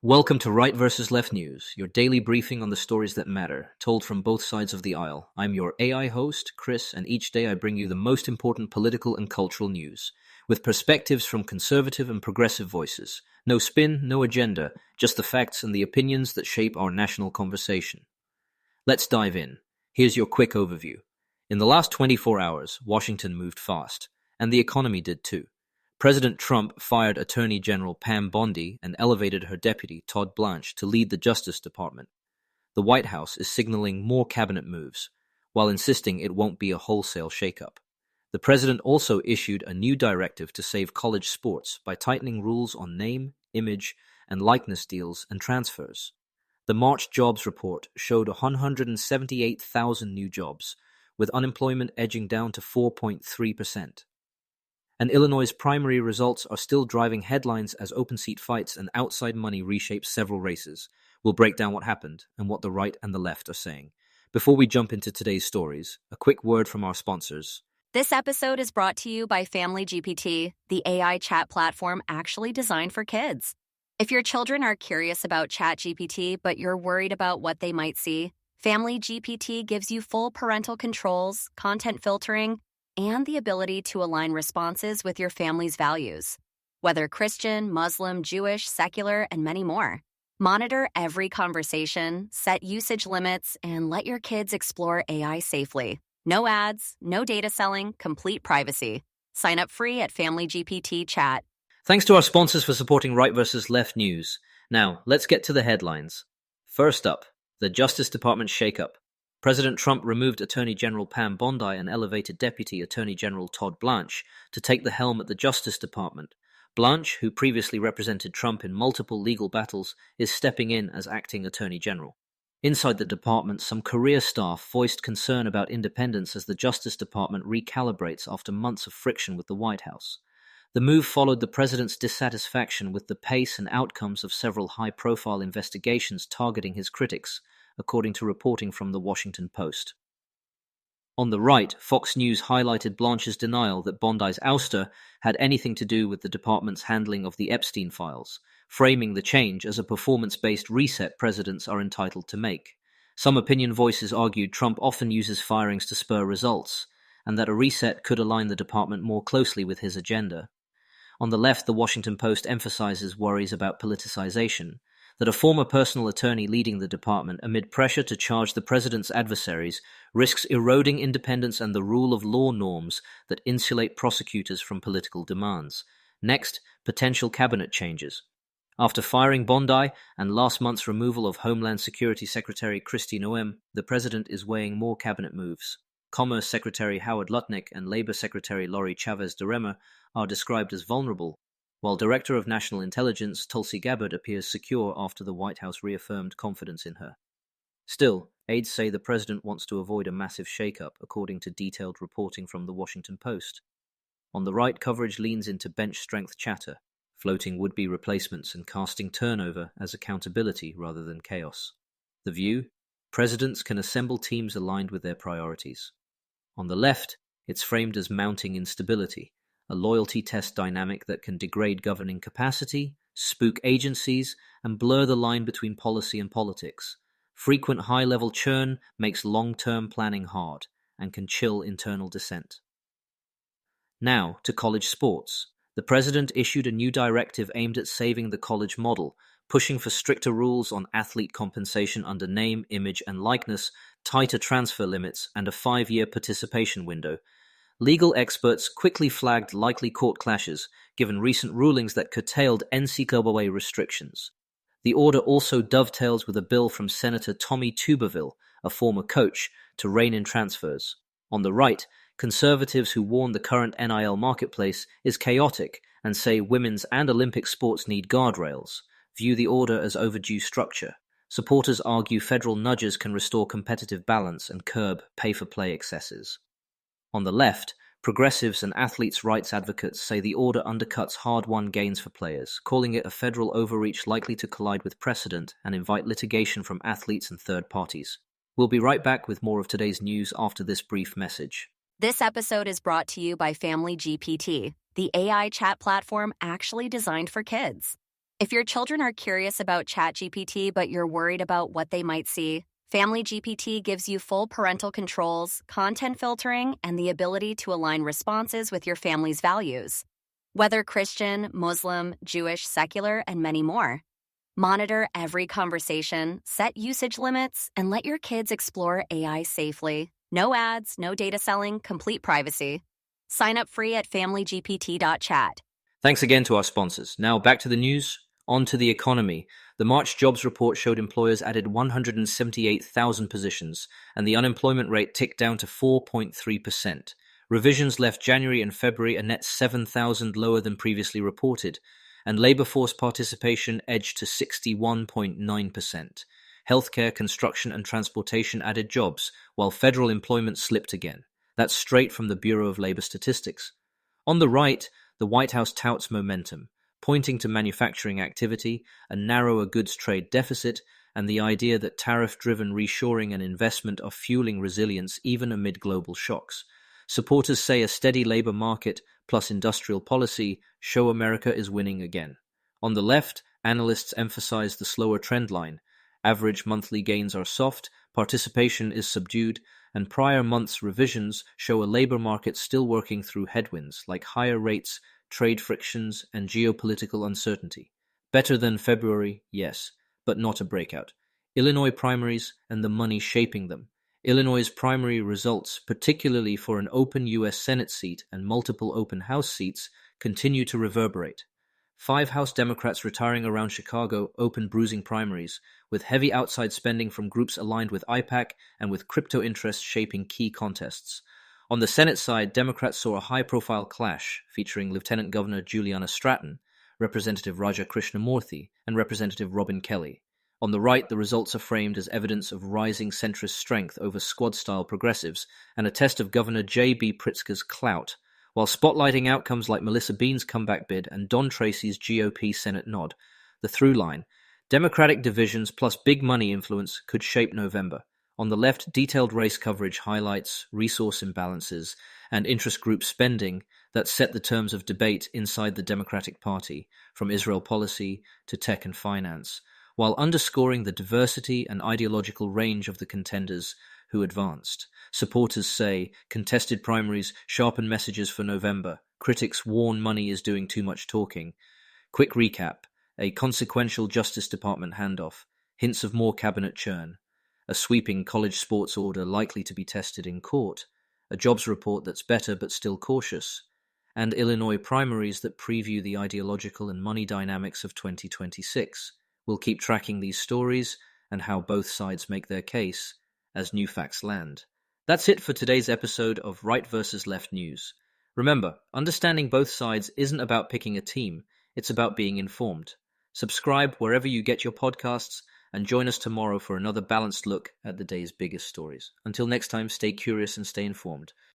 Welcome to Right versus Left News, your daily briefing on the stories that matter, told from both sides of the aisle. I'm your AI host, Chris, and each day I bring you the most important political and cultural news, with perspectives from conservative and progressive voices. No spin, no agenda, just the facts and the opinions that shape our national conversation. Let's dive in. Here's your quick overview. In the last 24 hours, Washington moved fast, and the economy did too. President Trump fired Attorney General Pam Bondi and elevated her deputy, Todd Blanche, to lead the Justice Department. The White House is signaling more cabinet moves, while insisting it won't be a wholesale shakeup. The president also issued a new directive to save college sports by tightening rules on name, image, and likeness deals and transfers. The March jobs report showed 178,000 new jobs, with unemployment edging down to 4.3%. And Illinois' primary results are still driving headlines as open seat fights and outside money reshape several races. We'll break down what happened and what the right and the left are saying. Before we jump into today's stories, a quick word from our sponsors. This episode is brought to you by Family GPT, the AI chat platform actually designed for kids. If your children are curious about ChatGPT, but you're worried about what they might see, Family GPT gives you full parental controls, content filtering, and the ability to align responses with your family's values. Whether Christian, Muslim, Jewish, secular, and many more. Monitor every conversation, set usage limits, and let your kids explore AI safely. No ads, no data selling, complete privacy. Sign up free at Family GPT Chat. Thanks to our sponsors for supporting Right versus Left News. Now, let's get to the headlines. First up, the Justice Department shakeup. President Trump removed Attorney General Pam Bondi and elevated Deputy Attorney General Todd Blanche to take the helm at the Justice Department. Blanche, who previously represented Trump in multiple legal battles, is stepping in as acting Attorney General. Inside the department, some career staff voiced concern about independence as the Justice Department recalibrates after months of friction with the White House. The move followed the president's dissatisfaction with the pace and outcomes of several high-profile investigations targeting his critics, according to reporting from the Washington Post. On the right, Fox News highlighted Blanche's denial that Bondi's ouster had anything to do with the department's handling of the Epstein files, framing the change as a performance-based reset presidents are entitled to make. Some opinion voices argued Trump often uses firings to spur results, and that a reset could align the department more closely with his agenda. On the left, the Washington Post emphasizes worries about politicization, that a former personal attorney leading the department amid pressure to charge the president's adversaries risks eroding independence and the rule of law norms that insulate prosecutors from political demands. Next, potential cabinet changes. After firing Bondi and last month's removal of Homeland Security Secretary Kristi Noem, the president is weighing more cabinet moves. Commerce Secretary Howard Lutnick and Labor Secretary Lori Chavez DeRemer are described as vulnerable, while Director of National Intelligence Tulsi Gabbard appears secure after the White House reaffirmed confidence in her. Still, aides say the president wants to avoid a massive shakeup, according to detailed reporting from the Washington Post. On the right, coverage leans into bench-strength chatter, floating would-be replacements and casting turnover as accountability rather than chaos. The view? Presidents can assemble teams aligned with their priorities. On the left, it's framed as mounting instability, a loyalty test dynamic that can degrade governing capacity, spook agencies, and blur the line between policy and politics. Frequent high-level churn makes long-term planning hard and can chill internal dissent. Now to college sports. The president issued a new directive aimed at saving the college model, pushing for stricter rules on athlete compensation under name, image, and likeness, tighter transfer limits, and a 5-year participation window. Legal experts quickly flagged likely court clashes, given recent rulings that curtailed NCAA restrictions. The order also dovetails with a bill from Senator Tommy Tuberville, a former coach, to rein in transfers. On the right, conservatives who warn the current NIL marketplace is chaotic and say women's and Olympic sports need guardrails, view the order as overdue structure. Supporters argue federal nudges can restore competitive balance and curb pay-for-play excesses. On the left, progressives and athletes' rights advocates say the order undercuts hard-won gains for players, calling it a federal overreach likely to collide with precedent and invite litigation from athletes and third parties. We'll be right back with more of today's news after this brief message. This episode is brought to you by Family GPT, the AI chat platform actually designed for kids. If your children are curious about ChatGPT but you're worried about what they might see, Family GPT gives you full parental controls, content filtering, and the ability to align responses with your family's values. Whether Christian, Muslim, Jewish, secular, and many more. Monitor every conversation, set usage limits, and let your kids explore AI safely. No ads, no data selling, complete privacy. Sign up free at familygpt.chat. Thanks again to our sponsors. Now back to the news, on to the economy. The March jobs report showed employers added 178,000 positions, and the unemployment rate ticked down to 4.3%. Revisions left January and February a net 7,000 lower than previously reported, and labor force participation edged to 61.9%. Healthcare, construction, and transportation added jobs, while federal employment slipped again. That's straight from the Bureau of Labor Statistics. On the right, the White House touts momentum, pointing to manufacturing activity, a narrower goods trade deficit, and the idea that tariff-driven reshoring and investment are fueling resilience even amid global shocks. Supporters say a steady labor market plus industrial policy show America is winning again. On the left, analysts emphasize the slower trend line. Average monthly gains are soft, participation is subdued, and prior months' revisions show a labor market still working through headwinds like higher rates, trade frictions, and geopolitical uncertainty. Better than February, yes, but not a breakout. Illinois primaries and the money shaping them. Illinois' primary results, particularly for an open U.S. Senate seat and multiple open House seats, continue to reverberate. 5 House Democrats retiring around Chicago opened bruising primaries, with heavy outside spending from groups aligned with IPAC and with crypto interests shaping key contests. On the Senate side, Democrats saw a high-profile clash featuring Lieutenant Governor Juliana Stratton, Representative Raja Krishnamurthy, and Representative Robin Kelly. On the right, the results are framed as evidence of rising centrist strength over squad-style progressives and a test of Governor J.B. Pritzker's clout, while spotlighting outcomes like Melissa Bean's comeback bid and Don Tracy's GOP Senate nod. The through line: Democratic divisions plus big money influence could shape November. On the left, detailed race coverage highlights resource imbalances and interest group spending that set the terms of debate inside the Democratic Party, from Israel policy to tech and finance, while underscoring the diversity and ideological range of the contenders who advanced. Supporters say contested primaries sharpen messages for November. Critics warn money is doing too much talking. Quick recap: a consequential Justice Department handoff, hints of more cabinet churn, a sweeping college sports order likely to be tested in court, a jobs report that's better but still cautious, and Illinois primaries that preview the ideological and money dynamics of 2026. We'll keep tracking these stories and how both sides make their case as new facts land. That's it for today's episode of Right versus Left News. Remember, understanding both sides isn't about picking a team, it's about being informed. Subscribe wherever you get your podcasts and join us tomorrow for another balanced look at the day's biggest stories. Until next time, stay curious and stay informed.